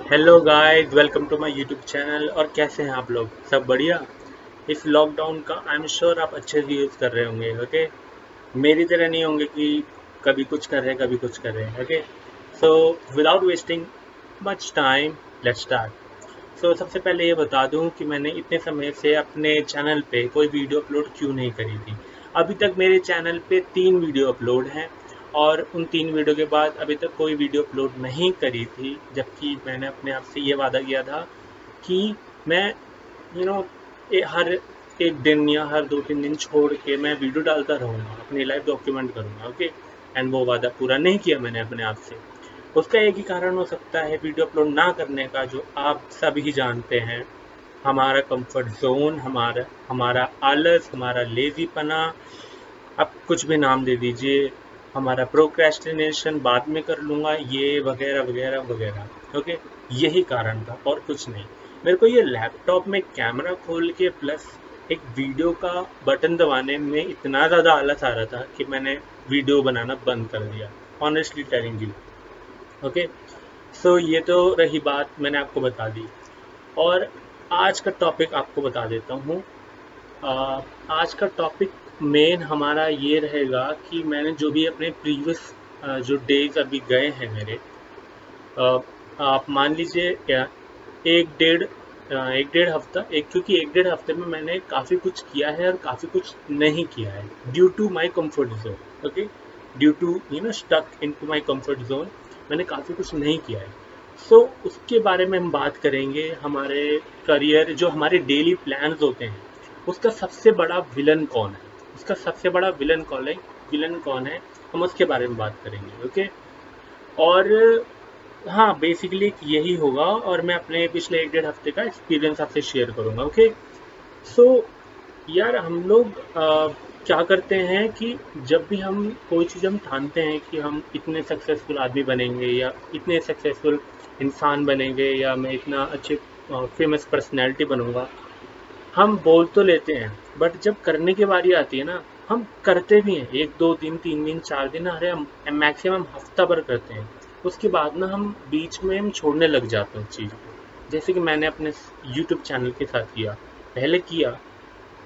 Hello guys, welcome to my YouTube channel. और कैसे हैं आप लोग? सब बढ़िया। इस लॉकडाउन का आई एम श्योर आप अच्छे से यूज़ कर रहे होंगे। ओके, मेरी तरह नहीं होंगे कि कभी कुछ कर रहे हैं कभी कुछ कर रहे हैं। Okay, so without wasting much time, let's start. सबसे पहले ये बता दूं कि मैंने इतने समय से अपने चैनल पे कोई वीडियो अपलोड क्यों नहीं करी थी। अभी तक मेरे चैनल पे 3 वीडियो अपलोड हैं और उन 3 वीडियो के बाद अभी तक कोई वीडियो अपलोड नहीं करी थी, जबकि मैंने अपने आप से ये वादा किया था कि मैं यू नो हर एक दिन या हर 2-3 दिन छोड़ के मैं वीडियो डालता रहूँगा, अपनी लाइफ डॉक्यूमेंट करूँगा। ओके, एंड वो वादा पूरा नहीं किया मैंने अपने आप से। उसका एक ही कारण हो सकता है वीडियो अपलोड ना करने का, जो आप सभी जानते हैं। हमारा कंफर्ट जोन, हमारा हमारा आलस, हमारा लेजीपना, आप कुछ भी नाम दे दीजिए। हमारा प्रोक्रेस्टिनेशन, बाद में कर लूँगा, ये वगैरह वगैरह वगैरह। ओके, यही कारण था और कुछ नहीं। मेरे को ये लैपटॉप में कैमरा खोल के प्लस एक वीडियो का बटन दबाने में इतना ज़्यादा आलस आ रहा था कि मैंने वीडियो बनाना बंद कर दिया, ऑनेस्टली टेलिंग यू। ओके, ये तो रही बात, मैंने आपको बता दी। और आज का टॉपिक आपको बता देता हूँ। आज का टॉपिक मेन हमारा ये रहेगा कि मैंने जो भी अपने प्रीवियस जो डेज अभी गए हैं मेरे, अ, आप मान लीजिए एक डेढ़ हफ्ता, एक क्योंकि एक डेढ़ हफ्ते में मैंने काफ़ी कुछ किया है और काफ़ी कुछ नहीं किया है, due to my comfort zone. Okay, due to stuck into my comfort zone, मैंने काफ़ी कुछ नहीं किया है। उसके बारे में हम बात करेंगे। हमारे करियर, जो हमारे डेली प्लान्स होते हैं, उसका सबसे बड़ा विलन कौन है, उसका सबसे बड़ा विलन कौन है, हम उसके बारे में बात करेंगे। ओके, और हाँ, बेसिकली यही होगा और मैं अपने पिछले एक डेढ़ हफ्ते का एक्सपीरियंस आपसे शेयर करूँगा। ओके, सो यार हम लोग क्या करते हैं कि जब भी हम कोई चीज़ हम ठानते हैं कि हम इतने सक्सेसफुल आदमी बनेंगे या इतने सक्सेसफुल इंसान बनेंगे या मैं इतना अच्छे फेमस पर्सनैलिटी बनूंगा, हम बोल तो लेते हैं, बट जब करने की बारी आती है ना, हम करते भी हैं 1 2 दिन 3 दिन 4 दिन, अरे हम मैक्सिमम हफ्ता भर करते हैं। उसके बाद ना हम बीच में हम छोड़ने लग जाते हैं उस चीज़ को। जैसे कि मैंने अपने यूट्यूब चैनल के साथ किया। पहले किया,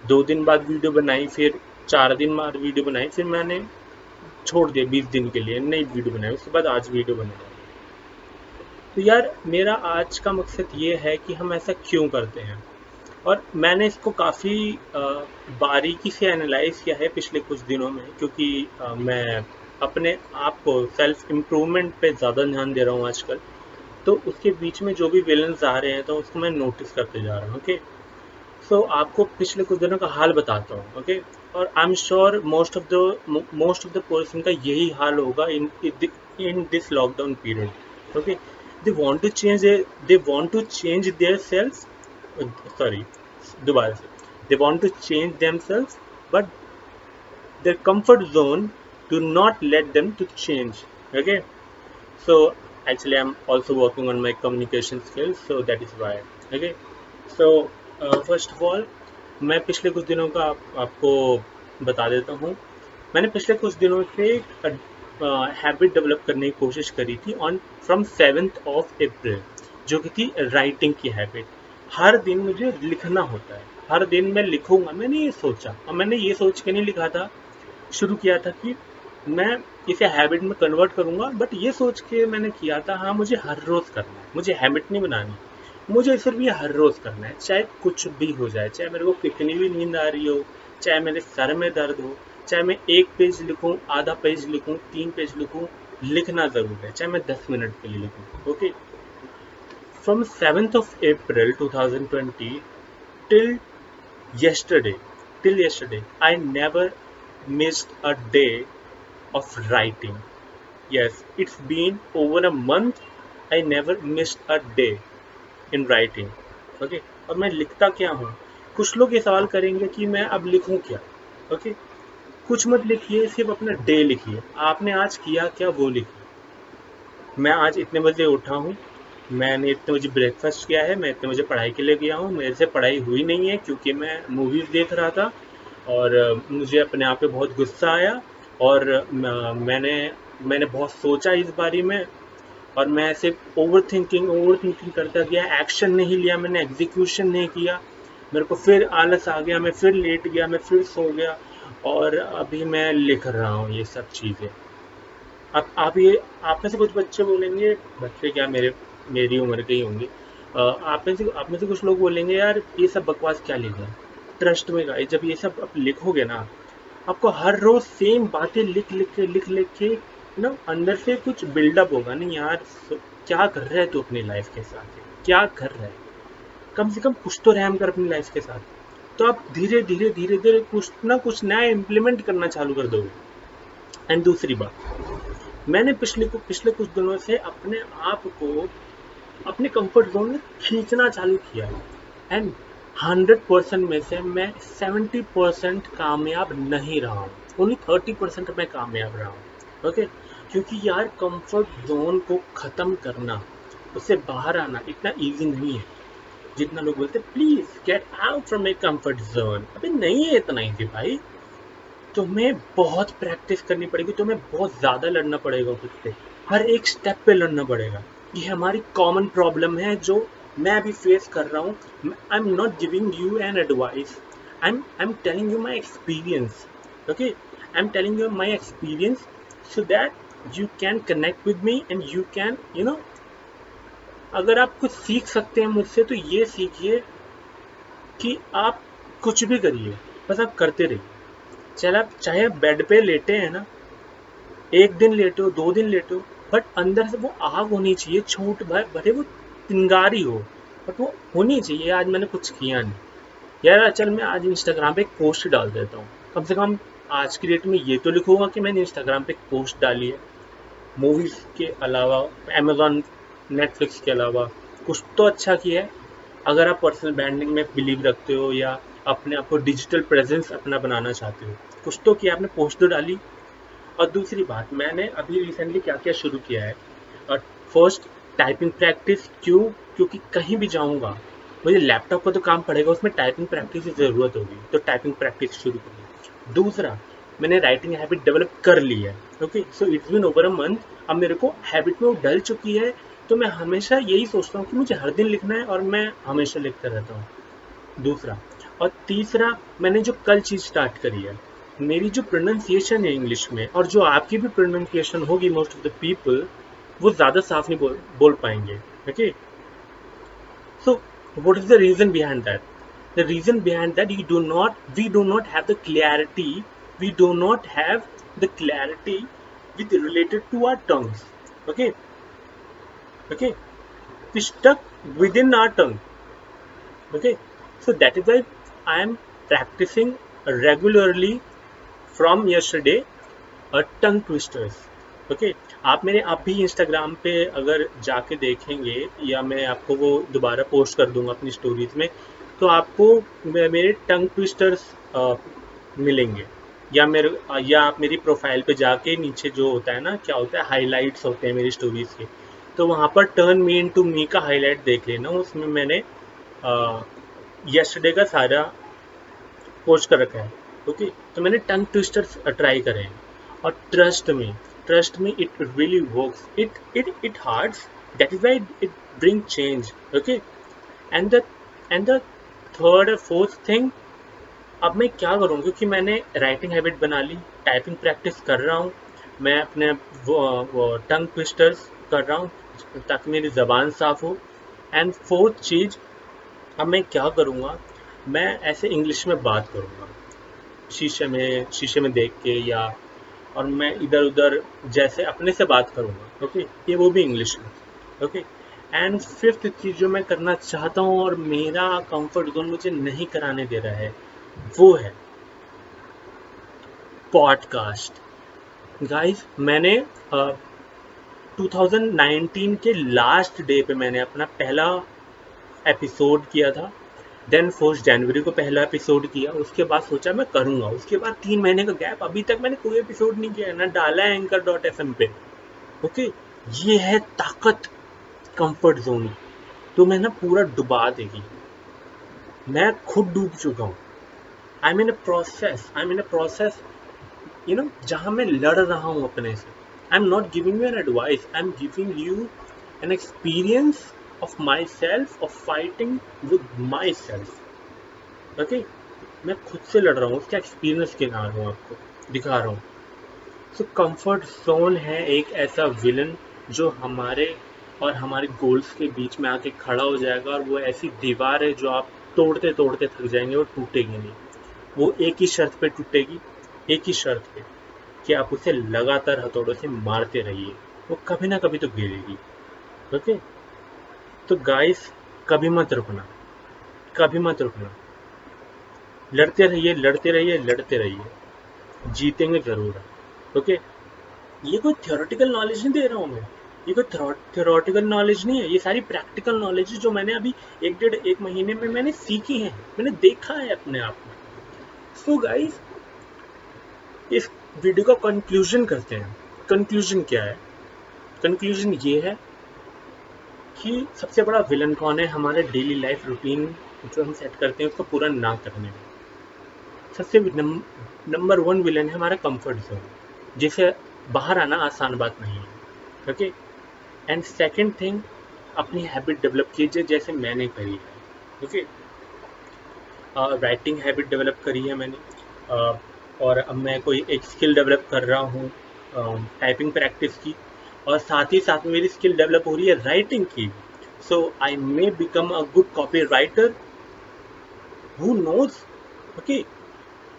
2 दिन बाद वीडियो बनाई, फिर 4 दिन बाद वीडियो बनाई, फिर मैंने छोड़ दिया 20 दिन के लिए, नई वीडियो बनाई, उसके बाद आज वीडियो बनाई। तो यार मेरा आज का मकसद ये है कि हम ऐसा क्यों करते हैं, और मैंने इसको काफ़ी बारीकी से एनालाइज किया है पिछले कुछ दिनों में, क्योंकि मैं अपने आप को सेल्फ इम्प्रूवमेंट पे ज़्यादा ध्यान दे रहा हूँ आजकल। तो उसके बीच में जो भी विलन्स आ रहे हैं तो उसको मैं नोटिस करते जा रहा हूँ। ओके, आपको पिछले कुछ दिनों का हाल बताता हूँ। ओके, और I am sure most of the person का यही हाल होगा in this lockdown period. Okay, they want to change they want to change their self, sorry, दोबारा से, they want to change themselves, but their comfort zone do not let them to change. Okay, so actually I'm also working on my communication skills, so that is why. Okay, so first of all, मैं पिछले कुछ दिनों का आपको बता देता हूँ। मैंने पिछले कुछ दिनों से हैबिट डेवलप करने की कोशिश करी थी ऑन फ्रॉम 7 अप्रैल, जो कि थी राइटिंग की हैबिट। हर दिन मुझे लिखना होता है, हर दिन मैं लिखूंगा। मैंने ये सोचा, और मैंने ये सोच के नहीं लिखा था, शुरू किया था कि मैं इसे हैबिट में कन्वर्ट करूंगा, बट ये सोच के मैंने किया था, हाँ मुझे हर रोज करना है, मुझे हैबिट नहीं बनानी, मुझे सिर्फ ये हर रोज करना है, चाहे कुछ भी हो जाए, चाहे मेरे को कितनी भी नींद आ रही हो, चाहे मेरे सर में दर्द हो, चाहे मैं 1 पेज लिखूं, आधा पेज लिखूं, 3 पेज लिखूं, लिखना जरूर है, चाहे मैं 10 मिनट के लिए लिखूं। Okay, from 7 April 2020 till yesterday, I never missed a day of writing. Yes, it's been over a month. I never missed a day in writing. Okay, और मैं लिखता क्या हूँ? कुछ लोग ये सवाल करेंगे कि मैं अब लिखूँ क्या? ओके, कुछ मत लिखिए, सिर्फ अपना डे लिखिए। आपने आज किया क्या, वो लिखिए। मैं आज इतने बजे उठा हूँ, मैंने इतने बजे ब्रेकफास्ट किया है, मैं इतने बजे पढ़ाई के लिए गया हूँ, मेरे से पढ़ाई हुई नहीं है क्योंकि मैं मूवीज़ देख रहा था, और मुझे अपने आप पे बहुत गुस्सा आया, और मैंने मैंने बहुत सोचा इस बारे में, और मैं ऐसे ओवर थिंकिंग करता गया, एक्शन नहीं लिया मैंने, एग्जीक्यूशन नहीं किया, मेरे को फिर आलस आ गया, मैं फिर लेट गया, मैं फिर सो गया, और अभी मैं लिख रहा हूँ ये सब चीज़ें। अब आप में से कुछ बच्चे बोलेंगे, बच्चे क्या, मेरी उम्र के ही होंगे, आप में से कुछ लोग बोलेंगे यार ये सब बकवास क्या लिखा है। ट्रस्ट में गाइस, जब ये सब आप लिखोगे ना, आपको हर रोज सेम बातें लिख लिख के ना अंदर से कुछ बिल्डअप होगा। नहीं यार, क्या कर रहा है तू अपनी लाइफ के साथ, क्या कर रहा है, कम से कम कुछ तो रैम कर अपनी लाइफ के साथ। तो आप धीरे धीरे कुछ ना कुछ नया इम्प्लीमेंट करना चालू कर दोगे। एंड दूसरी बात, मैंने पिछले कुछ दिनों से अपने आप को अपने कंफर्ट जोन में खींचना चालू किया है। एंड 100% में से मैं 70% कामयाब नहीं रहा हूँ, ओनली 30% मैं कामयाब रहा हूँ। ओके, क्योंकि यार कंफर्ट जोन को ख़त्म करना, उससे बाहर आना इतना इजी नहीं है जितना लोग बोलते हैं please get out from a comfort zone. अबे नहीं है इतना इजी भाई, तुम्हें बहुत प्रैक्टिस करनी पड़ेगी, तुम्हें बहुत ज़्यादा लड़ना पड़ेगा खुद से, हर एक स्टेप पे लड़ना पड़ेगा। ये हमारी कॉमन प्रॉब्लम है जो मैं अभी फेस कर रहा हूँ। I am not giving you an advice, I am telling you my experience. Okay, I am telling you my experience so that you can connect with me and you can अगर आप कुछ सीख सकते हैं मुझसे तो ये सीखिए कि आप कुछ भी करिए, बस आप करते रहिए। चल आप चाहे आप बेड पे लेटे हैं ना, एक दिन लेटे हो, 2 दिन लेटे हो, बट अंदर से वो आग होनी चाहिए, छोट भरे वो चिंगारी हो, बट वो होनी चाहिए आज मैंने कुछ किया नहीं। यार चल मैं आज इंस्टाग्राम पे एक पोस्ट डाल देता हूँ, कम से कम आज की डेट में ये तो लिखूंगा कि मैंने इंस्टाग्राम पे एक पोस्ट डाली है। मूवीज के अलावा, अमेजोन नेटफ्लिक्स के अलावा कुछ तो अच्छा किया है। अगर आप पर्सनल ब्रांडिंग में बिलीव रखते हो या अपने आप को डिजिटल प्रेजेंस अपना बनाना चाहते हो, कुछ तो किया आपने, पोस्ट तो डाली। और दूसरी बात, मैंने अभी रिसेंटली क्या क्या शुरू किया है। और फर्स्ट, टाइपिंग प्रैक्टिस। क्यों? क्योंकि कहीं भी जाऊंगा मुझे लैपटॉप का तो काम पड़ेगा, उसमें टाइपिंग प्रैक्टिस की ज़रूरत होगी, तो टाइपिंग प्रैक्टिस शुरू करी। दूसरा, मैंने राइटिंग हैबिट डेवलप कर ली है। Okay, so it's been over a month, अब मेरे को हैबिट में वो डल चुकी है। तो मैं हमेशा यही सोचता हूँ कि मुझे हर दिन लिखना है, और मैं हमेशा लिखता रहता हूँ। दूसरा, और तीसरा, मैंने जो कल चीज़ स्टार्ट करी है, मेरी जो प्रोनाउंसिएशन है इंग्लिश में, और जो आपकी भी प्रोनाउंसिएशन होगी मोस्ट ऑफ द पीपल, वो ज़्यादा साफ नहीं बोल पाएंगे। Okay, so what is the reason behind that? The reason behind that, we do not have the clarity, we do not have the clarity with related to our tongues. Okay, okay, we stuck within our tongue. Okay, so that is why I am practicing regularly from yesterday tongue twisters. Okay, आप मेरे आप भी Instagram पे अगर जाके देखेंगे, या मैं आपको वो दोबारा पोस्ट कर दूंगा अपनी स्टोरीज में, तो आपको मेरे टंग ट्विस्टर्स मिलेंगे। या आप मेरी प्रोफाइल पे जाके नीचे जो होता है ना, क्या होता है, हाईलाइट्स होते हैं मेरी स्टोरीज के, तो वहाँ पर टर्न मी इनटू मी का हाईलाइट देख लेना, उसमें मैंने यस्टरडे का सारा पोस्ट कर रखा है। ओके, तो मैंने टंग ट्विस्टर्स ट्राई करे हैं, और ट्रस्ट में it really works, it hearts, that is why it bring change. Okay, and the third और फोर्थ थिंग, अब मैं क्या करूँ, क्योंकि मैंने राइटिंग हैबिट बना ली, टाइपिंग प्रैक्टिस कर रहा हूँ, मैं अपने वो टंग ट्विस्टर्स कर रहा हूँ ताकि मेरी ज़बान साफ़ हो। एंड फोर्थ चीज़, अब मैं क्या करूँगा, मैं ऐसे इंग्लिश में बात करूँगा, शीशे में देख के, या और मैं इधर उधर जैसे अपने से बात करूँगा। ओके, ये वो भी इंग्लिश में। ओके, एंड फिफ्थ चीज़ जो मैं करना चाहता हूँ और मेरा कंफर्ट जोन मुझे नहीं कराने दे रहा है, वो है पॉडकास्ट। गाइस, मैंने 2019 के लास्ट डे पे मैंने अपना पहला एपिसोड किया था। देन 1 जनवरी को पहला एपिसोड किया, उसके बाद सोचा मैं करूँगा, उसके बाद 3 महीने का गैप, अभी तक मैंने कोई एपिसोड नहीं किया है, ना डाला है Anchor.fm पे। ओके, ये है ताकत कंफर्ट जोन, तो मैं ना पूरा डुबा देगी। मैं खुद डूब चुका हूँ। आई मीन अ प्रोसेस, जहाँ मैं लड़ रहा हूँ अपने से। I am not giving you an advice, I am giving you an experience of my self, of fighting with my self. Okay, मैं खुद से लड़ रहा हूँ, उसका एक्सपीरियंस के रहा हूँ, आपको दिखा रहा हूँ। सो कंफर्ट जोन है एक ऐसा विलन जो हमारे और हमारे गोल्स के बीच में आके खड़ा हो जाएगा, और वो ऐसी दीवार है जो आप तोड़ते तोड़ते थक जाएंगे और टूटेगी नहीं। वो एक ही शर्त पे टूटेगी, एक ही शर्त पे, कि आप उसे लगातार हथौड़ों से मारते रहिए, वो कभी ना कभी तो गिरेगी। ओके, तो गाइस, कभी मत रुकना, कभी मत रुकना, लड़ते रहिए, लड़ते रहिए, लड़ते रहिए, जीतेंगे जरूर। ओके, ये कोई थियोरेटिकल नॉलेज नहीं दे रहा हूँ मैं, ये कोई थियोरेटिकल नॉलेज नहीं है, ये सारी प्रैक्टिकल नॉलेज है जो मैंने अभी एक महीने में मैंने सीखी है, मैंने देखा है अपने आप में। सो गाइस, इस वीडियो का कंक्लूजन करते हैं। कंक्लूजन क्या है? कंक्लूजन ये है कि सबसे बड़ा विलन कौन है हमारे डेली लाइफ रूटीन जो हम सेट करते हैं उसको पूरा ना करने में। सबसे नंबर 1 विलन है हमारा कंफर्ट जोन, जिसे बाहर आना आसान बात नहीं है। ओके, एंड सेकंड थिंग, अपनी हैबिट डेवलप कीजिए जैसे मैंने करी है। ओके, राइटिंग हैबिट डेवलप करी है मैंने, और अब मैं कोई एक स्किल डेवलप कर रहा हूँ, टाइपिंग प्रैक्टिस की, और साथ ही साथ में मेरी स्किल डेवलप हो रही है राइटिंग की। So I may become a good copy writer, who knows. Okay,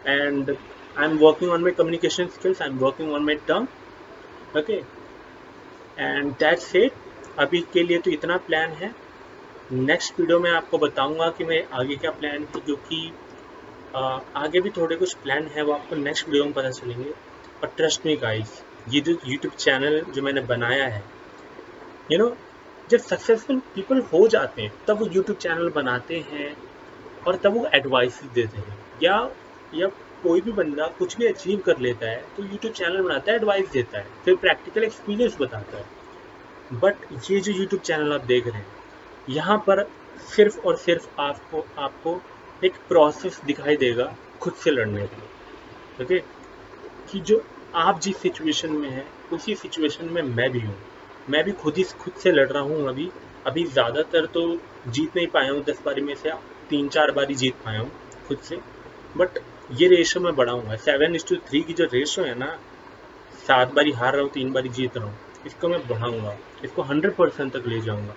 and I am working on my communication skills, I am working on my term. Okay, and that's it. अभी के लिए तो इतना plan है। Next video में आपको बताऊंगा कि मैं आगे क्या प्लान है, जो कि आगे भी थोड़े कुछ प्लान है, वो आपको नेक्स्ट वीडियो में पता चलेंगे। और ट्रस्ट मी गाइस, ये जो यूट्यूब चैनल जो मैंने बनाया है, यू नो, जब सक्सेसफुल पीपल हो जाते हैं तब वो यूट्यूब चैनल बनाते हैं, और तब वो एडवाइस देते हैं, या कोई भी बंदा कुछ भी अचीव कर लेता है तो यूट्यूब चैनल बनाता है, एडवाइस देता है, फिर प्रैक्टिकल एक्सपीरियंस बताता है। बट ये जो यूट्यूब चैनल आप देख रहे हैं, यहाँ पर सिर्फ और सिर्फ आपको आपको एक प्रोसेस दिखाई देगा खुद से लड़ने का। ओके, कि जो आप जिस सिचुएशन में हैं उसी सिचुएशन में मैं भी हूँ, मैं भी खुद से लड़ रहा हूँ। अभी अभी ज़्यादातर तो जीत नहीं पाया हूँ, 10 बारी में से 3-4 बारी जीत पाया हूँ खुद से। बट ये रेशो मैं बढ़ाऊँगा, 7:3 की जो रेशो है ना, 7 बारी हार रहा हूँ, 3 बारी जीत रहा हूँ, इसको मैं बढ़ाऊँगा, इसको 100% तक ले जाऊँगा,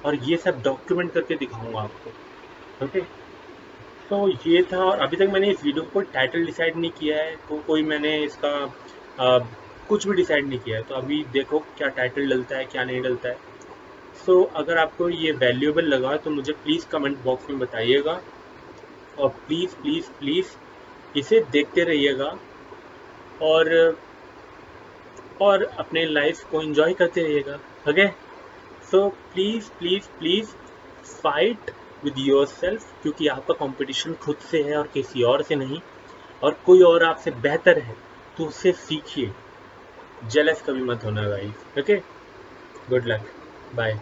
और ये सब डॉक्यूमेंट करके दिखाऊँगा आपको। ओके, तो ये था। और अभी तक मैंने इस वीडियो को टाइटल डिसाइड नहीं किया है, कोई मैंने इसका आ, कुछ भी डिसाइड नहीं किया है, तो अभी देखो क्या टाइटल डलता है क्या नहीं डलता है। सो अगर आपको ये वैल्यूएबल लगा तो मुझे प्लीज़ कमेंट बॉक्स में बताइएगा, और प्लीज़ प्लीज़ प्लीज़ इसे देखते रहिएगा, और अपने लाइफ को एंजॉय करते रहिएगा। Okay, so please please please fight with your self, क्योंकि आपका कंपटीशन खुद से है और किसी और से नहीं, और कोई और आपसे बेहतर है तो उससे सीखिए। जेलस कभी मत होना guys. Okay, good luck, bye.